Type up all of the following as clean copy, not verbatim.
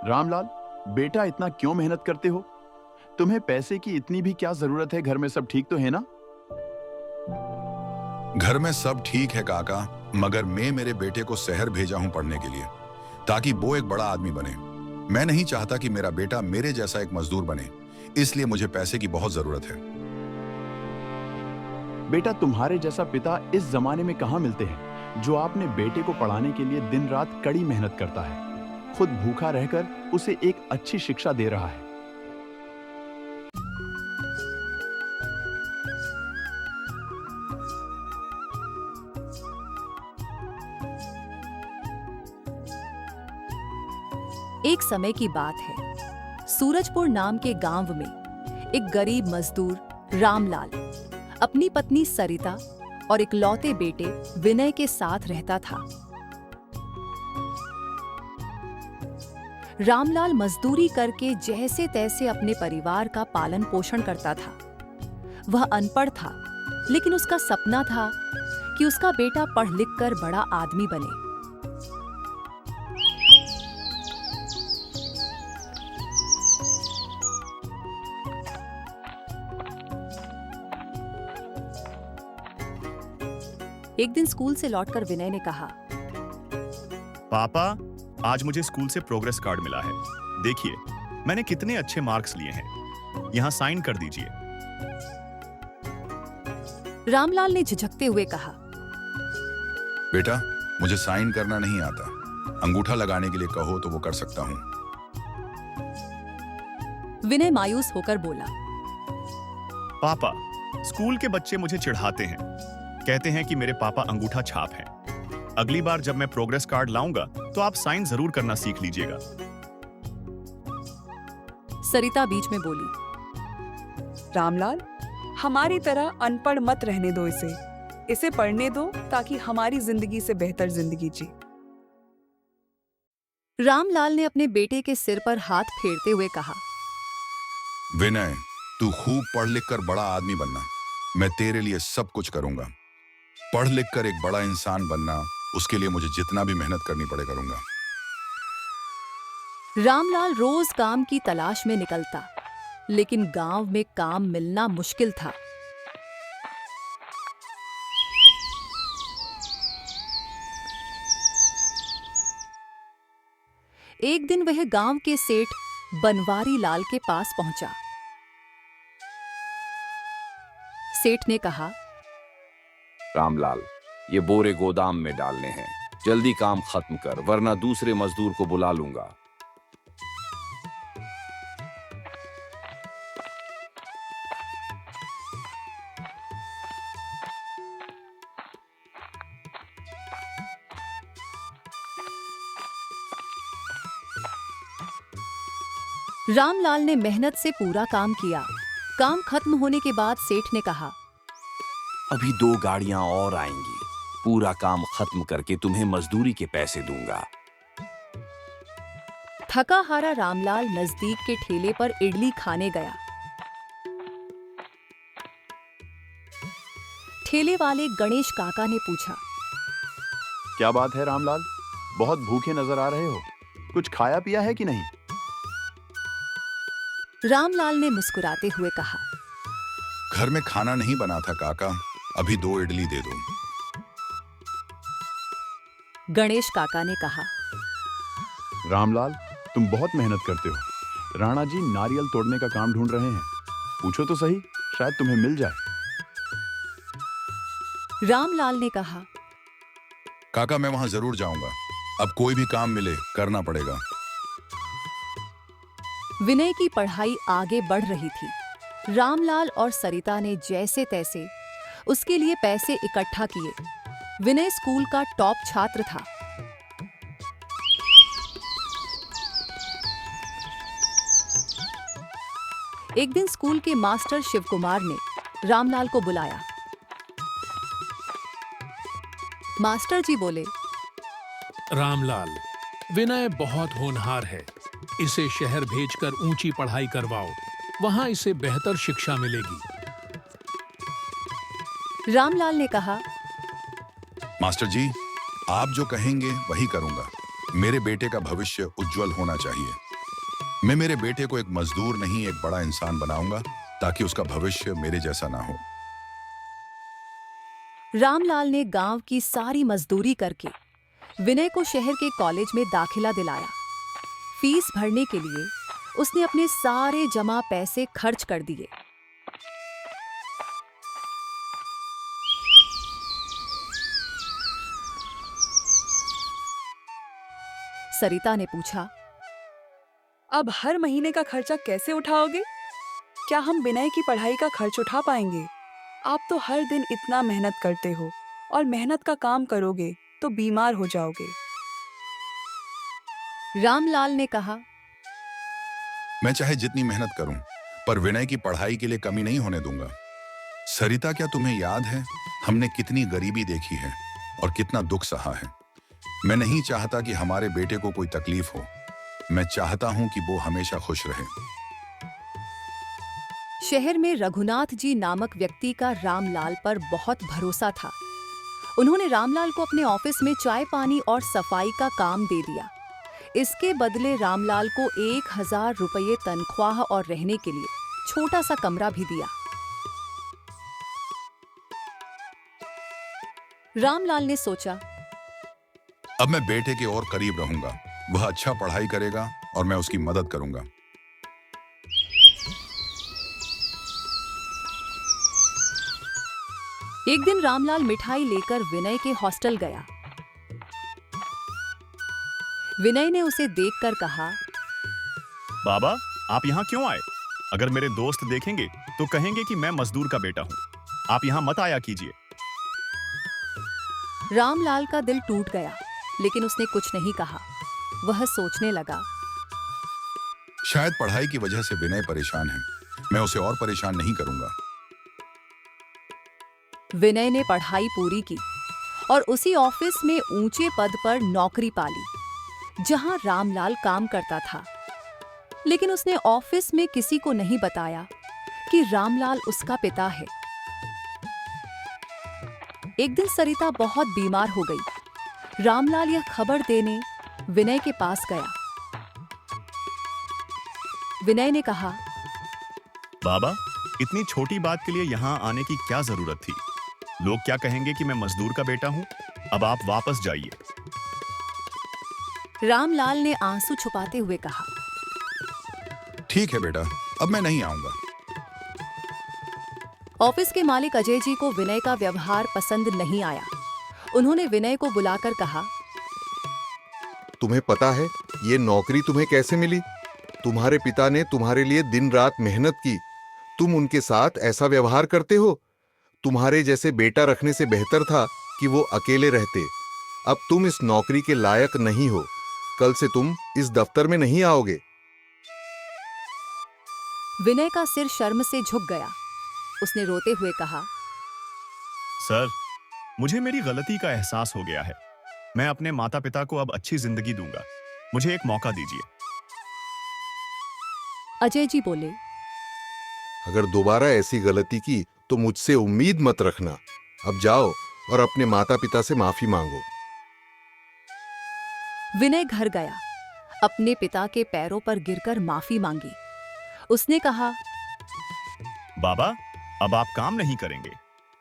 रामलाल, बेटा इतना क्यों मेहनत करते हो? तुम्हें पैसे की इतनी भी क्या जरूरत है? घर में सब ठीक तो है ना? घर में सब ठीक है काका, मगर मैं मेरे बेटे को शहर भेजा हूं पढ़ने के लिए, ताकि वो एक बड़ा आदमी बने। मैं नहीं चाहता कि मेरा बेटा मेरे जैसा एक मजदूर बने, इसलिए मुझे पैसे की बहुत जरूरत है। बेटा, तुम्हारे जैसा पिता इस जमाने में कहाँ मिलते हैं, जो अपने बेटे को पढ़ाने के लिए दिन रात कड़ी मेहनत करता है, खुद भूखा रहकर उसे एक अच्छी शिक्षा दे रहा है। एक समय की बात है। सूरजपुर नाम के गांव में एक गरीब मजदूर रामलाल अपनी पत्नी सरिता और इकलौते बेटे विनय के साथ रहता था। रामलाल मजदूरी करके जैसे तैसे अपने परिवार का पालन पोषण करता था। वह अनपढ़ था, लेकिन उसका सपना था कि उसका बेटा पढ़ लिख कर बड़ा आदमी बने। एक दिन स्कूल से लौटकर विनय ने कहा, पापा, आज मुझे स्कूल से प्रोग्रेस कार्ड मिला है। देखिए, मैंने कितने अच्छे मार्क्स लिए हैं। यहाँ साइन कर दीजिए। रामलाल ने झिझकते हुए कहा, बेटा, मुझे साइन करना नहीं आता। अंगूठा लगाने के लिए कहो तो वो कर सकता हूँ। विनय मायूस होकर बोला, पापा, स्कूल के बच्चे मुझे चिढ़ाते हैं, कहते हैं कि मेरे पापा अंगूठा छाप हैं। अगली बार जब मैं प्रोग्रेस कार्ड लाऊंगा तो आप साइन जरूर करना सीख लीजिएगा। सरिता बीच में बोली, रामलाल, हमारी तरह अनपढ़ मत रहने दो इसे पढ़ने दो, ताकि हमारी जिंदगी से बेहतर जिंदगी जी। रामलाल ने अपने बेटे के सिर पर हाथ फेरते हुए कहा, विनय, तू खूब पढ़ लिख कर बड़ा आदमी बनना। मैं तेरे लिए सब कुछ करूंगा। पढ़ लिख कर एक बड़ा इंसान बनना, उसके लिए मुझे जितना भी मेहनत करनी पड़े करूंगा। रामलाल रोज काम की तलाश में निकलता, लेकिन गांव में काम मिलना मुश्किल था। एक दिन वह गांव के सेठ बनवारी लाल के पास पहुंचा। सेठ ने कहा, रामलाल, ये बोरे गोदाम में डालने हैं। जल्दी काम खत्म कर, वरना दूसरे मजदूर को बुला लूंगा। रामलाल ने मेहनत से पूरा काम किया। काम खत्म होने के बाद सेठ ने कहा, अभी 2 गाड़ियां और आएंगी। पूरा काम खत्म करके तुम्हें मजदूरी के पैसे दूंगा। थका हारा रामलाल नजदीक के ठेले पर इडली खाने गया। ठेले वाले गणेश काका ने पूछा, क्या बात है रामलाल, बहुत भूखे नजर आ रहे हो। कुछ खाया पिया है कि नहीं? रामलाल ने मुस्कुराते हुए कहा, घर में खाना नहीं बना था काका, अभी 2 इडली दे दो। गणेश काका ने कहा, रामलाल, तुम बहुत मेहनत करते हो। राणा जी नारियल तोड़ने का काम ढूंढ रहे हैं, पूछो तो सही, शायद तुम्हें मिल जाए। रामलाल ने कहा, काका, मैं वहां जरूर जाऊंगा। अब कोई भी काम मिले करना पड़ेगा। विनय की पढ़ाई आगे बढ़ रही थी। रामलाल और सरिता ने जैसे तैसे उसके लिए पैसे इकट्ठा किए। विनय स्कूल का टॉप छात्र था। एक दिन स्कूल के मास्टर शिवकुमार ने रामलाल को बुलाया। मास्टर जी बोले, रामलाल, विनय बहुत होनहार है। इसे शहर भेजकर ऊंची पढ़ाई करवाओ, वहां इसे बेहतर शिक्षा मिलेगी। रामलाल ने कहा, मास्टर जी, आप जो कहेंगे वही करूंगा। मेरे बेटे का भविष्य उज्जवल होना चाहिए। मैं मेरे बेटे को एक मजदूर नहीं, एक बड़ा इंसान बनाऊंगा ताकि उसका भविष्य मेरे जैसा ना हो। रामलाल ने गांव की सारी मजदूरी करके विनय को शहर के कॉलेज में दाखिला दिलाया। फीस भरने के लिए उसने अपने सारे जमा पैसे खर्च कर दिए। सरिता ने पूछा, अब हर महीने का खर्चा कैसे उठाओगे? क्या हम विनय की पढ़ाई का खर्च उठा पाएंगे? आप तो हर दिन इतना मेहनत करते हो और मेहनत का काम करोगे तो बीमार हो जाओगे। रामलाल ने कहा, मैं चाहे जितनी मेहनत करूं, पर विनय की पढ़ाई के लिए कमी नहीं होने दूंगा। सरिता, क्या तुम्हें याद है हमने कितनी गरीबी देखी है और कितना दुख सहा है? मैं नहीं चाहता कि हमारे बेटे को कोई तकलीफ हो। मैं चाहता हूं कि वो हमेशा खुश रहे। शहर में रघुनाथ जी नामक व्यक्ति का रामलाल पर बहुत भरोसा था। उन्होंने रामलाल को अपने ऑफिस में चाय पानी और सफाई का काम दे दिया। इसके बदले रामलाल को 1000 रुपये तनख्वाह और रहने के लिए छोटा सा कमरा भी दिया। रामलाल ने सोचा, अब मैं बेटे के और करीब रहूंगा। वह अच्छा पढ़ाई करेगा और मैं उसकी मदद करूंगा। एक दिन रामलाल मिठाई लेकर विनय के हॉस्टल गया। विनय ने उसे देखकर कहा, बाबा, आप यहाँ क्यों आए? अगर मेरे दोस्त देखेंगे तो कहेंगे कि मैं मजदूर का बेटा हूँ। आप यहाँ मत आया कीजिए। रामलाल का दिल टूट गया, लेकिन उसने कुछ नहीं कहा। वह सोचने लगा, शायद पढ़ाई की वजह से विनय परेशान है। मैं उसे और परेशान नहीं करूंगा। विनय ने पढ़ाई पूरी की और उसी ऑफिस में ऊंचे पद पर नौकरी पाली जहां रामलाल काम करता था। लेकिन उसने ऑफिस में किसी को नहीं बताया कि रामलाल उसका पिता है। एक दिन सरिता बहुत बीमार हो गई। रामलाल यह खबर देने विनय के पास गया। विनय ने कहा, बाबा, इतनी छोटी बात के लिए यहाँ आने की क्या जरूरत थी? लोग क्या कहेंगे कि मैं मजदूर का बेटा हूँ? अब आप वापस जाइए। रामलाल ने आंसू छुपाते हुए कहा, ठीक है बेटा, अब मैं नहीं आऊंगा। ऑफिस के मालिक अजय जी को विनय का व्यवहार पसंद नहीं आया। उन्होंने विनय को बुलाकर कहा, तुम्हें पता है ये नौकरी तुम्हें कैसे मिली? तुम्हारे पिता ने तुम्हारे लिए दिन रात मेहनत की। तुम उनके साथ ऐसा व्यवहार करते हो? तुम्हारे जैसे बेटा रखने से बेहतर था कि वो अकेले रहते। अब तुम इस नौकरी के लायक नहीं हो। कल से तुम इस दफ्तर में नहीं आओगे। विनय का सिर शर्म से झुक गया। उसने रोते हुए कहा, सर, मुझे मेरी गलती का एहसास हो गया है। मैं अपने माता पिता को अब अच्छी जिंदगी दूंगा। मुझे एक मौका दीजिए। अजय जी बोले, अगर दोबारा ऐसी गलती की तो मुझसे उम्मीद मत रखना। अब जाओ और अपने माता पिता से माफी मांगो। विनय घर गया, अपने पिता के पैरों पर गिरकर माफी मांगी। उसने कहा, बाबा, अब आप काम नहीं करेंगे।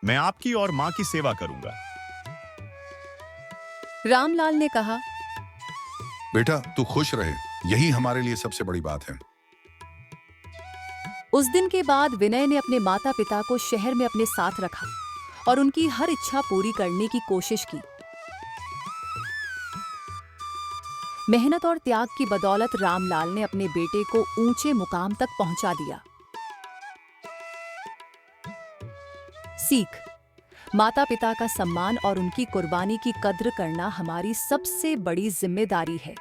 मैं आपकी और माँ की सेवा करूंगा। रामलाल ने कहा, बेटा, तू खुश रहे, यही हमारे लिए सबसे बड़ी बात है। उस दिन के बाद विनय ने अपने माता पिता को शहर में अपने साथ रखा और उनकी हर इच्छा पूरी करने की कोशिश की। मेहनत और त्याग की बदौलत रामलाल ने अपने बेटे को ऊंचे मुकाम तक पहुंचा दिया। सीख: माता पिता का सम्मान और उनकी कुर्बानी की कद्र करना हमारी सबसे बड़ी जिम्मेदारी है।